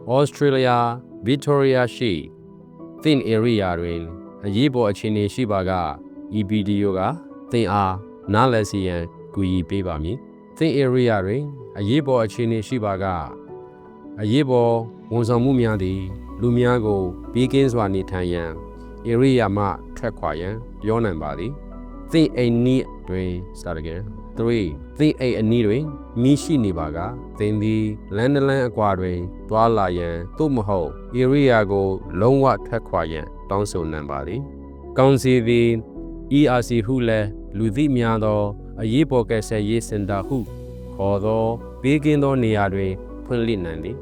Australia Victoria ရှိ Thin Area တွင်အရေးပေါ်အခြေအနေရှိပါက EPDO ကသင်အားနားလည်စီရန်ကူညီပေးပါမည် Thin Area တွင်အရေးပေါ်အခြေအနေရှိပါကအရေးပေါ်ဝန်ဆောင်မှုများသည်လူများကိုဘေးကင်းစွာနေထိုင်ရန် area မှထွက်ခွာရန်ပြောနိုင်ပါသည်သင်အိမ်နီးတွင်စတာagain 3သင်အိမ်အနီးတွင်မီးရှိနေပါကသင်သည်လမ်းတစ်လမ်းအကွာတွင်သွားလာရန်သို့မဟုတ် area ကိုလုံးဝထွက်ခွာရန်တောင်းဆိုနိုင်ပါသည်ကောင်းစီသည် ERC ဟုလည်းလူသိများသောအရေးပေါ်ကယ်ဆယ်ရေးစင်တာဟုခေါ်သောဘေးကင်းသောနေရာတွင်ဖွင့်လှစ်နိုင်သည်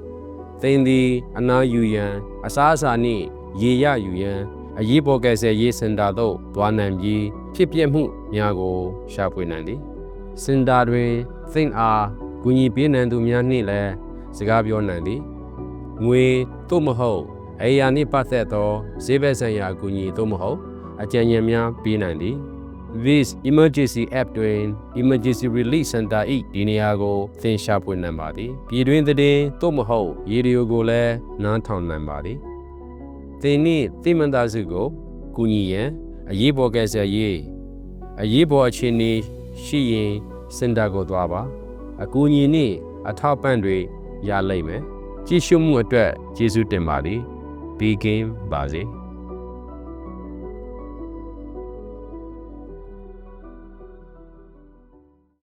သင်သည်အနားယူရန်အစားအစာနှင့်ရေရယူရန်အရေးပေါ်ကယ်ဆယ်ရေးစင်တာသို့သွားနိုင်ပြီးဖြစ်ပျက်မှုများကိုရှာဖွေနိုင်သည်စင်တာတွင်သင်အားကူညီပေးနိုင်သူများနှင့်လည်းစကားပြောနိုင်သည်ငွေသို့မဟုတ်အရာနှင့်ပတ်သက်သောဈေးဘက်ဆိုင်ရာအကူအညီသို့မဟုတ်အကြံဉာဏ်များပေးနိုင်သည် This emergency app တွင် emergency relief center ၏ဒီနေရာကိုသင်ရှာဖွေနိုင်ပါသည်ပြည်တွင်းသတင်းသို့မဟုတ်ရေဒီယိုကိုလည်းနားထောင်နိုင်ပါသည်သင်နှင့်သိမန်သားစုကိုကူညီရန်အရေးပေါ်ကယ်ဆယ်ရေးအရေးပေါ်အခြေအနေရှိရင်စင်တာကိုသွားပါအကူအညီနှင့်အထောက်ပံ့တွေရလိမ့်မယ်ကြည့်ရှုမှုအတွက်ကျေးဇူးတင်ပါသည် Begin ပါစေ